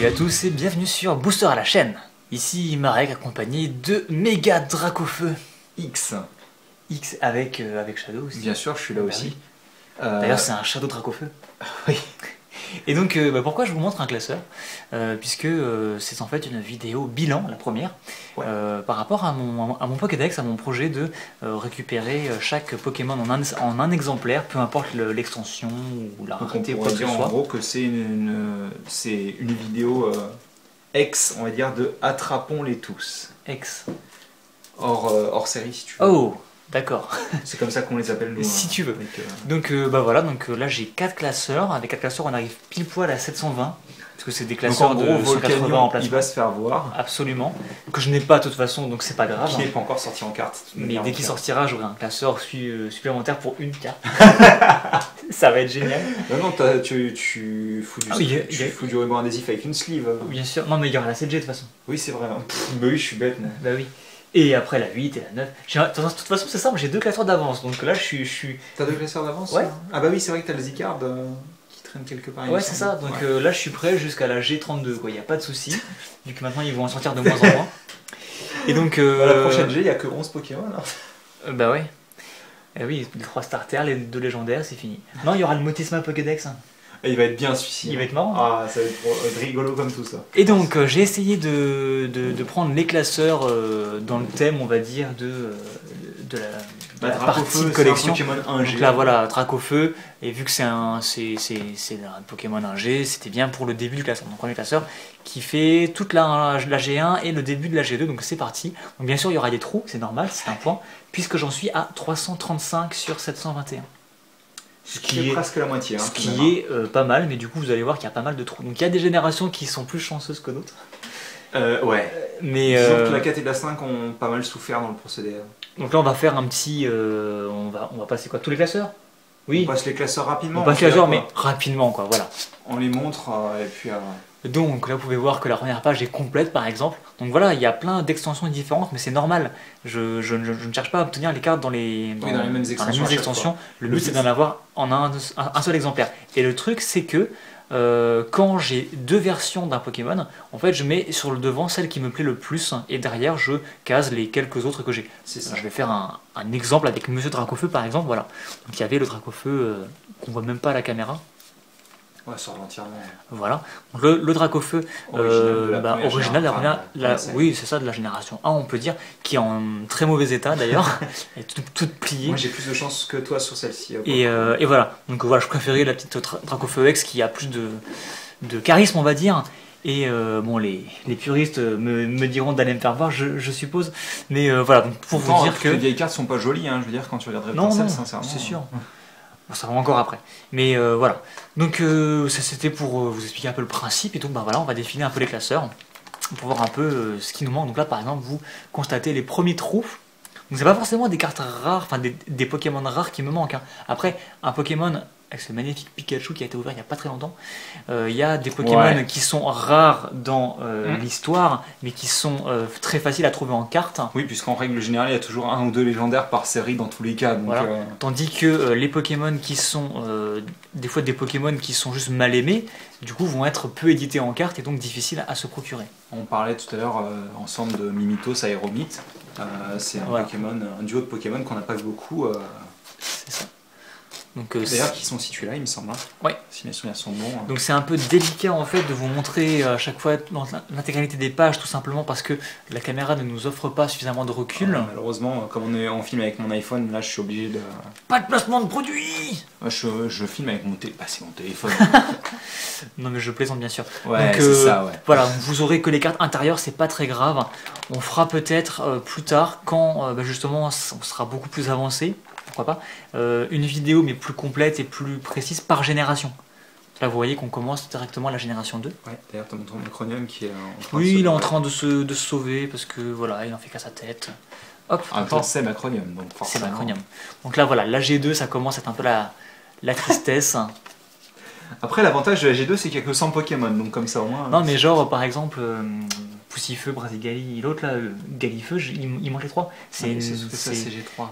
Salut à tous et bienvenue sur Booster à la chaîne. Ici Marek accompagné de Méga Dracofeu X. X avec Shadow aussi. Bien sûr, je suis là aussi. D'ailleurs c'est un Shadow Dracofeu. Oui. Et donc pourquoi je vous montre un classeur puisque c'est en fait une vidéo bilan, la première, Ouais. par rapport à mon Pokédex, à mon projet de récupérer chaque Pokémon en un exemplaire, peu importe l'extension ou la Donc on rareté ou pourrait quoi que ce dire en soit. gros que c'est une vidéo ex, on va dire, de attrapons-les tous. Ex. Hors série si tu veux. Oh, d'accord. C'est comme ça qu'on les appelle nous. Si tu veux. Avec, Donc voilà, là j'ai 4 classeurs. Avec 4 classeurs on arrive pile poil à 720. Parce que c'est des Donc classeurs en gros, de 180 Volcanion, en placement. il va se faire voir. Absolument. Que je n'ai pas de toute façon, donc c'est pas grave. Qui n'est pas encore sorti en carte. Mais dès qu'il sortira, j'aurai un classeur supplémentaire pour une carte. Ça va être génial. Non, tu fous du ruban adhésif avec une sleeve. Bien sûr. Non mais il y aura la 7G de toute façon. Oui, c'est vrai. Bah oui, je suis bête. Bah oui. Et après la 8 et la 9. De toute façon c'est simple, j'ai 2 classeurs d'avance. Donc là je suis... T'as 2 classeurs d'avance? Ouais. Ah bah oui, c'est vrai que t'as le Zicard qui traîne quelque part. Ouais, c'est ça. Donc ouais. là je suis prêt jusqu'à la G32. Il n'y a pas de souci. Vu que maintenant ils vont en sortir de moins en moins. Et donc... La prochaine G, il n'y a que 11 Pokémon. Bah ouais. Et oui, les 3 starters, les 2 légendaires, c'est fini. Non, il y aura le Motisma Pokédex. Et il va être bien celui-ci. Il va être marrant. Ah, ça va être rigolo comme tout ça. Et donc, j'ai essayé de prendre les classeurs dans le thème, on va dire, de la partie collection. Donc là, voilà, Dracofeu. Et vu que c'est un Pokémon 1G, c'était bien pour le début du classeur. Donc, premier classeur qui fait toute la G1 et le début de la G2. Donc, c'est parti. Donc, bien sûr, il y aura des trous, c'est normal, c'est un point, puisque j'en suis à 335 sur 721. Ce qui est presque la moitié. Ce qui est pas mal, mais du coup vous allez voir qu'il y a pas mal de trous. Donc il y a des générations qui sont plus chanceuses que d'autres. Ouais. Mais disons que la 4 et la 5 ont pas mal souffert dans le procédé. Donc là on va faire un petit... on va passer quoi? Tous les classeurs? Oui. On passe les classeurs rapidement. On passe les classeurs mais rapidement quoi, voilà. On les montre et puis... Donc là vous pouvez voir que la première page est complète par exemple. Donc voilà, il y a plein d'extensions différentes mais c'est normal. Je ne cherche pas à obtenir les cartes dans les mêmes extensions. Le but c'est d'en avoir en un seul exemplaire. Et le truc c'est que quand j'ai 2 versions d'un Pokémon, en fait je mets sur le devant celle qui me plaît le plus et derrière je case les quelques autres que j'ai. Je vais faire un exemple avec Monsieur Dracofeu par exemple, voilà. Donc il y avait le Dracofeu qu'on voit même pas à la caméra. Ouais, sur l'entièrement. Voilà. Donc, le Dracofeu original de la première, oui, c'est ça, de la génération 1, on peut dire, qui est en très mauvais état d'ailleurs, elle est toute pliée. Moi j'ai plus de chance que toi sur celle-ci. Et voilà. Donc voilà, je préférais la petite Dracofeu X qui a plus de charisme, on va dire. Et bon, les puristes me diront d'aller me faire voir, je suppose. Mais voilà, donc pour vous dire que les vieilles cartes sont pas jolies, hein, je veux dire, quand tu regarderais le pincel, sincèrement. C'est sûr. Ça va encore après. Mais voilà. Donc ça c'était pour vous expliquer un peu le principe. Et donc bah, voilà, on va définir un peu les classeurs pour voir un peu ce qui nous manque. Donc là par exemple, vous constatez les premiers trous. Donc c'est pas forcément des cartes rares, enfin des Pokémon rares qui me manquent. Hein. Après, un Pokémon avec ce magnifique Pikachu qui a été ouvert il n'y a pas très longtemps, il y a des Pokémon qui sont rares dans l'histoire, mais qui sont très faciles à trouver en carte. Oui, puisqu'en règle générale, il y a toujours 1 ou 2 légendaires par série dans tous les cas. Donc, voilà. Tandis que les Pokémon qui sont des fois des Pokémon qui sont juste mal aimés, du coup vont être peu édités en carte et donc difficiles à se procurer. On parlait tout à l'heure ensemble de Mimitos Aéromite. C'est un duo de Pokémon qu'on n'a pas beaucoup. C'est ça. D'ailleurs, qui sont situés là, il me semble. Hein. Ouais. Si mes souvenirs sont bons. Donc c'est un peu délicat en fait de vous montrer à chaque fois l'intégralité des pages, tout simplement parce que la caméra ne nous offre pas suffisamment de recul. Malheureusement, comme on filme avec mon iPhone, là je suis obligé de... Pas de placement de produit. Je filme avec mon téléphone. Non mais je plaisante bien sûr. Ouais, c'est ça, ouais. Voilà, vous aurez que les cartes intérieures, c'est pas très grave. On fera peut-être plus tard, quand justement on sera beaucoup plus avancé, pourquoi pas, une vidéo mais plus complète et plus précise par génération. Là vous voyez qu'on commence directement à la génération 2. Ouais, d'ailleurs t'as montré Macronium qui est en train il est en train de se sauver parce que voilà, il en fait qu'à sa tête. Hop, c'est Macronium, donc forcément. C'est Macronium. Donc là voilà, la G2 ça commence à être un peu la tristesse. Après l'avantage de la G2 c'est qu'il n'y a que 100 Pokémon, donc comme ça au moins... Non mais genre par exemple... Poussifeu, Brasigali, l'autre là, Galifeu, il manque les 3. C'est G3.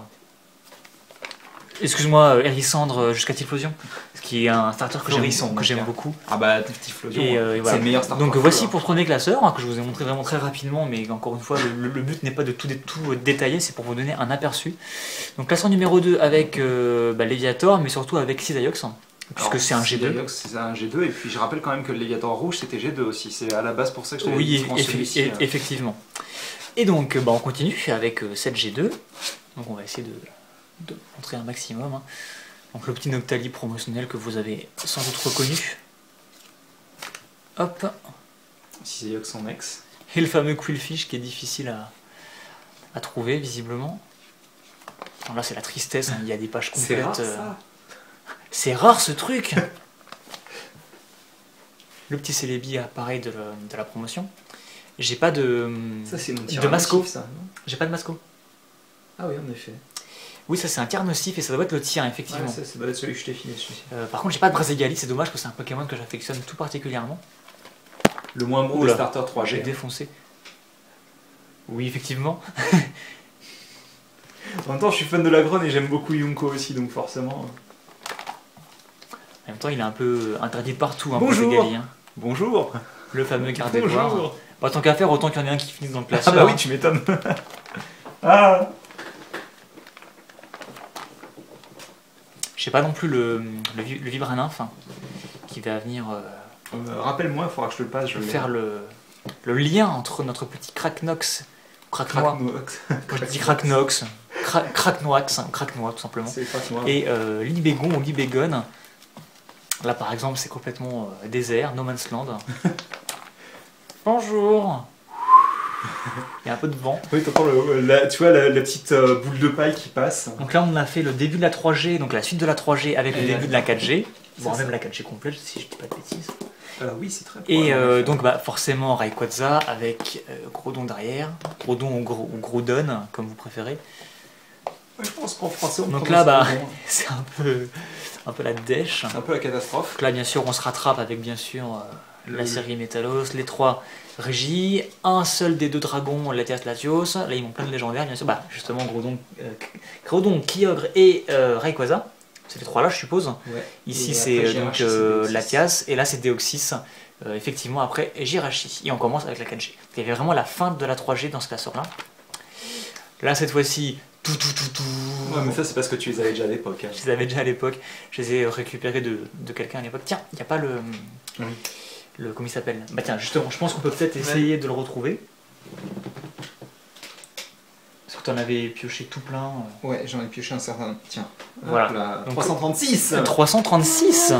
Excuse-moi, Hérissandre jusqu'à Typhlosion, ce qui est un starter que j'aime beaucoup. Ah bah Typhlosion, et voilà. c'est le meilleur starter. Donc voici pour ce premier classeur, hein, que je vous ai montré vraiment très rapidement, mais encore une fois, le but n'est pas de tout détailler, c'est pour vous donner un aperçu. Donc classeur numéro 2 avec Léviator, mais surtout avec Cisaiox, puisque c'est un G2. Cisaiox, c'est un G2, et puis je rappelle quand même que le Léviator rouge c'était G2 aussi, c'est à la base pour ça que je t'avais dit celui-ci. Effectivement. Et donc on continue avec cette G2, donc on va essayer de montrer un maximum. Hein. Donc le petit Noctali promotionnel que vous avez sans doute reconnu. Hop. Cisaiox en ex. Et le fameux Quillfish qui est difficile à trouver visiblement. Alors là c'est la tristesse, hein. Il y a des pages complètes. C'est rare ça. C'est rare ce truc. Le petit Celebi pareil de la promotion. J'ai pas de masco. J'ai pas de masco. Ah oui, en effet. Oui, ça c'est un tir nocif et ça doit être le tien, effectivement. Ouais, ça doit être celui que je t'ai filé, celui-ci. Par contre, j'ai pas de Braségali, c'est dommage parce que c'est un Pokémon que j'affectionne tout particulièrement. Le moins bon des starters 3G. J'ai défoncé. Oui, effectivement. En même temps, je suis fan de la Grone et j'aime beaucoup Yunko aussi, donc forcément. En même temps, il est un peu interdit de partout, hein, bonjour. Braségali. Hein. Bonjour. Le fameux Gardevoir. Bonjour. Bah, tant qu'à faire, autant qu'il y en ait un qui finisse dans le classeur. Ah bah oui, tu m'étonnes. Ah. Je sais pas non plus le Vibranymph hein, qui va venir rappelle-moi, il faudra que je te le passe. Faire le lien entre notre petit Cracknox, Cracknoix, je dis Cracknox, Cracknoax, tout simplement, et Libégon ou Libégon. Là par exemple c'est complètement désert, no man's land. Bonjour. Il y a un peu de vent. Oui, t'entends tu vois la petite boule de paille qui passe. Donc là on a fait le début de la 3G, donc la suite de la 3G avec le début de la 4G. Bon, même la 4G complète si je dis pas de bêtises. Oui, c'est très Et donc forcément Rayquaza avec Groudon derrière, Groudon ou Groudon comme vous préférez. Ouais, je pense qu'en français on donc là c'est un peu la dèche. Un peu la catastrophe. Donc là bien sûr on se rattrape avec bien sûr la série Métalos, les 3 Régis, un seul des 2 dragons, Latias Latios. Là ils m'ont plein de légendaires bien sûr, justement Groudon, Kyogre et Rayquaza. C'est les 3 là je suppose. Ouais. Ici c'est donc Latias et là c'est Deoxys. Effectivement après Jirachi. Et on commence avec la 4G. Il y avait vraiment la fin de la 3G dans ce classeur là. Là cette fois-ci tout. Ouais, mais ça c'est parce que tu les avais déjà à l'époque. Hein. Je les avais déjà à l'époque. Je les ai récupérés de quelqu'un à l'époque. Tiens, il n'y a pas le comment il s'appelle? Bah tiens, justement, je pense qu'on peut peut-être essayer de le retrouver. Parce que tu en avais pioché tout plein. Ouais, j'en ai pioché un certain. Tiens. Voilà. Donc, 336. 336.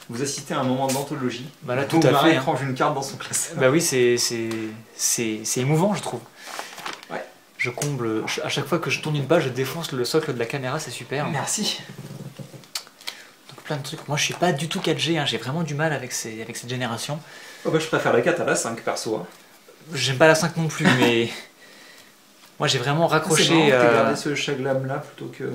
Vous assistez à un moment d'anthologie. Bah là, tout à fait. Hein. Range une carte dans son classeur. Bah oui, c'est émouvant, je trouve. Ouais. Je comble. À chaque fois que je tourne une page, je défonce le socle de la caméra, c'est super. Merci. Plein de trucs. Moi je suis pas du tout 4G, hein. J'ai vraiment du mal avec cette génération. Oh bah, je préfère la 4 à la 5 perso. Hein. J'aime pas la 5 non plus, mais moi j'ai vraiment raccroché. C'est marrant que t'aies gardé ce Chaglam là plutôt que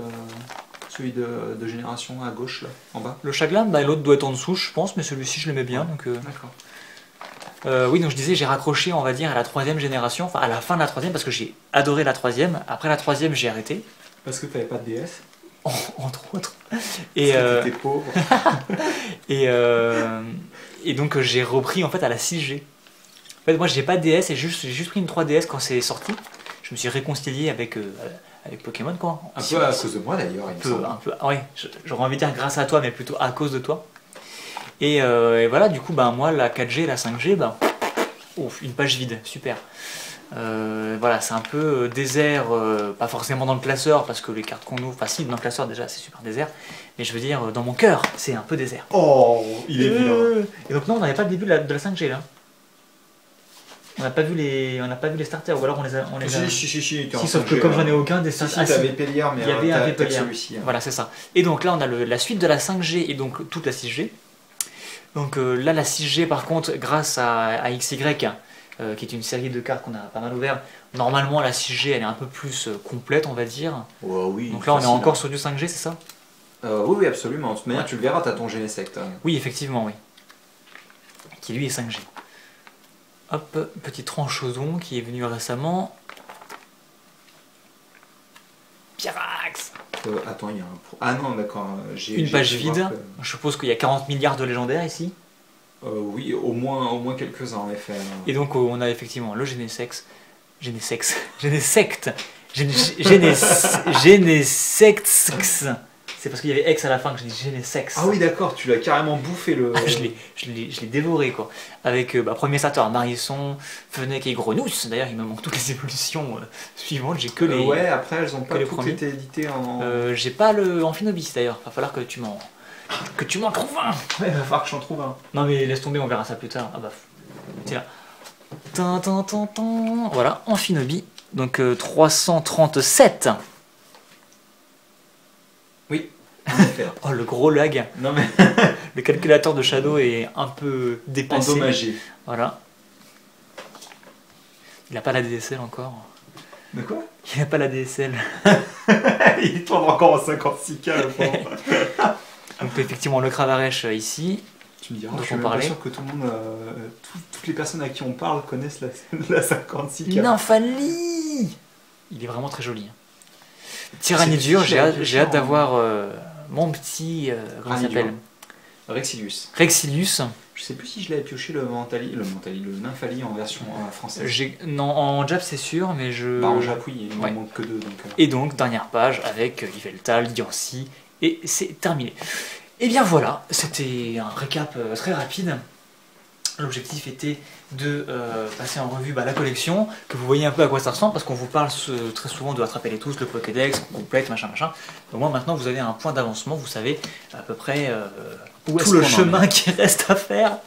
celui de génération à gauche là, en bas. Le Chaglam, l'autre doit être en dessous je pense, mais celui-ci je l'aimais bien. Donc, d'accord. Oui, donc je disais j'ai raccroché on va dire à la 3ème génération, enfin à la fin de la 3ème parce que j'ai adoré la 3ème. Après la 3ème j'ai arrêté. Parce que t'avais pas de DS. Entre autres. Et t'étais pauvre. et donc j'ai repris en fait à la 6G. En fait moi j'ai pas de DS et j'ai juste pris une 3DS quand c'est sorti. Je me suis réconcilié avec Pokémon quoi. Un peu à cause de moi d'ailleurs. Un peu, ouais, j'aurais envie de dire grâce à toi mais plutôt à cause de toi. Et voilà du coup moi la 4G, la 5G, une page vide, super. Voilà, c'est un peu désert, pas forcément dans le classeur parce que les cartes qu'on ouvre, enfin si dans le classeur déjà c'est super désert, mais je veux dire dans mon cœur c'est un peu désert. Oh, il est vilain. Et donc non, on n'avait pas le début de la 5G là. On n'a pas vu les starters ou alors on les a. Si, sauf que comme j'en ai aucun des starters. Si, t'avais Pélière, mais il y avait un Pélière. Celui-ci. Hein. Voilà, c'est ça. Et donc là on a la suite de la 5G et donc toute la 6G. Donc là la 6G par contre grâce à XY. Qui est une série de cartes qu'on a pas mal ouvert. Normalement, la 6G, elle est un peu plus complète, on va dire. Oui, donc là, on est encore sur du 5G, c'est ça? Oui, absolument. De toute manière, tu le verras, t'as ton Genesect. Hein. Oui, effectivement, oui. Qui lui est 5G. Hop, petit Tranchodon qui est venu récemment. Pyrax. Attends, il y a un... Ah non, d'accord. Une page vide. Je suppose qu'il y a 40 milliards de légendaires ici. Oui, au moins quelques-uns en effet. Et donc on a effectivement le Genesect. C'est parce qu'il y avait X à la fin que j'ai dit Genesect. Ah oui, d'accord, tu l'as carrément bouffé le... Ah, je l'ai dévoré quoi. Avec premier starter, Marisson, Fennec et Grenousse. D'ailleurs, il me manque toutes les évolutions suivantes. J'ai que les. Ouais, après elles ont pas les toutes premiers. été éditées en. J'ai pas le Amphinobis d'ailleurs. Va falloir que tu m'en trouves un. Ouais, va falloir que j'en trouve un. Non mais laisse tomber, on verra ça plus tard. Ah bah, c'est là. Voilà, Amphinobis. Donc 337. Oui. Oh le gros lag. Non mais. Le calculateur de Shadow est un peu dépassé. Endommagé. Voilà. Il a pas la DSL encore. De quoi? Il a pas la DSL. Il tourne encore en 56K le pauvre. Donc effectivement le Cravarèche ici. Tu me diras, Donc je suis même pas sûr que tout le monde, toutes les personnes à qui on parle connaissent la 56K. Nymphalie. Il est vraiment très joli. Tyrannidur, j'ai hâte d'avoir mon petit... comment il s'appelle? Rexilius. Rexilius. Je sais plus si je l'avais pioché le Nymphalie en version française. Non, en Jap c'est sûr, mais je... Bah en Jap oui, il m'en manque que deux. Donc, Et donc, dernière page avec Yveltal, Diancie, et c'est terminé. Et bien voilà, c'était un récap très rapide. L'objectif était de passer en revue la collection, que vous voyez un peu à quoi ça ressemble, parce qu'on vous parle très souvent de Attraper les tous, le Pokédex, qu'on complète, machin. Au moins maintenant vous avez un point d'avancement, vous savez à peu près tout le chemin qui reste à faire.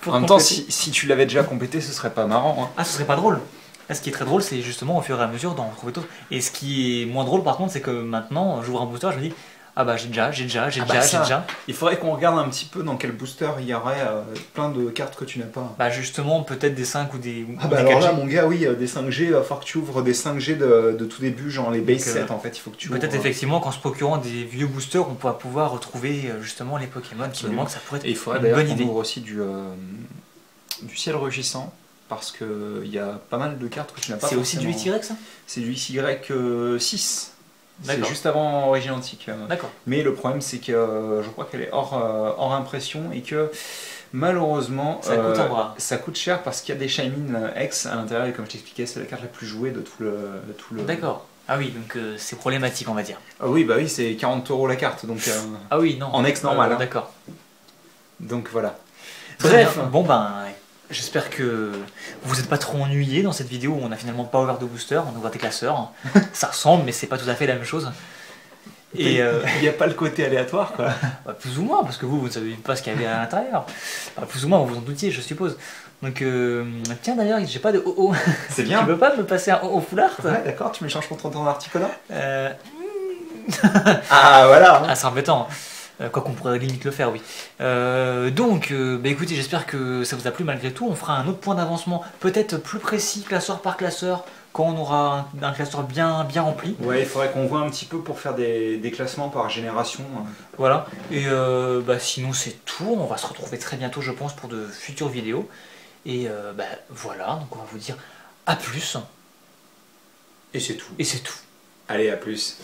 En même temps, si tu l'avais déjà complété, ce serait pas marrant. Hein. Ah, ce serait pas drôle. Là, ce qui est très drôle, c'est justement au fur et à mesure d'en trouver d'autres. Et ce qui est moins drôle par contre, c'est que maintenant, j'ouvre un booster, je me dis, ah bah j'ai déjà. Il faudrait qu'on regarde un petit peu dans quel booster il y aurait plein de cartes que tu n'as pas. Bah justement, peut-être des 5 ou des. Ah bah alors là, mon gars, oui, des 5G, il va falloir que tu ouvres des 5G de tout début, genre les base 7 en fait, il faut que tu peut-être effectivement qu'en se procurant des vieux boosters, on pourra pouvoir retrouver justement les Pokémon qui nous manquent, ça pourrait être et il faudrait une bonne idée. On ouvre aussi du ciel rugissant, parce qu'il y a pas mal de cartes que tu n'as pas. C'est aussi du XY ça? C'est du XY6. C'est juste avant Origine Antique. D'accord. Mais le problème, c'est que je crois qu'elle est hors impression et que malheureusement ça coûte cher parce qu'il y a des Shaymin X à l'intérieur et comme je t'expliquais, c'est la carte la plus jouée de tout le... D'accord. Ah oui, donc c'est problématique, on va dire. Ah oui, bah oui, c'est 40 € la carte. Donc, ah oui, non. En X normal. D'accord. Donc voilà. Bref, bon ben... J'espère que vous n'êtes pas trop ennuyés dans cette vidéo où on n'a finalement pas ouvert de booster, on a ouvert des classeurs. Ça ressemble, mais c'est pas tout à fait la même chose. Et il n'y a pas le côté aléatoire, quoi. Bah, plus ou moins, parce que vous ne savez pas ce qu'il y avait à l'intérieur. Bah, plus ou moins, vous vous en doutiez, je suppose. Donc, tiens d'ailleurs, j'ai pas de OO. C'est bien. Tu peux pas me passer un OO foulard? Ouais, d'accord, tu m'échanges contre ton Articuno. Ah, voilà. Ah, c'est embêtant. Quoi qu'on pourrait limite le faire, oui. Donc, écoutez, j'espère que ça vous a plu malgré tout. On fera un autre point d'avancement, peut-être plus précis, classeur par classeur, quand on aura un classeur bien rempli. Ouais, il faudrait qu'on voit un petit peu pour faire des classements par génération. Voilà. Et sinon, c'est tout. On va se retrouver très bientôt, je pense, pour de futures vidéos. Et voilà, donc on va vous dire à plus. Et c'est tout. Et c'est tout. Allez, à plus.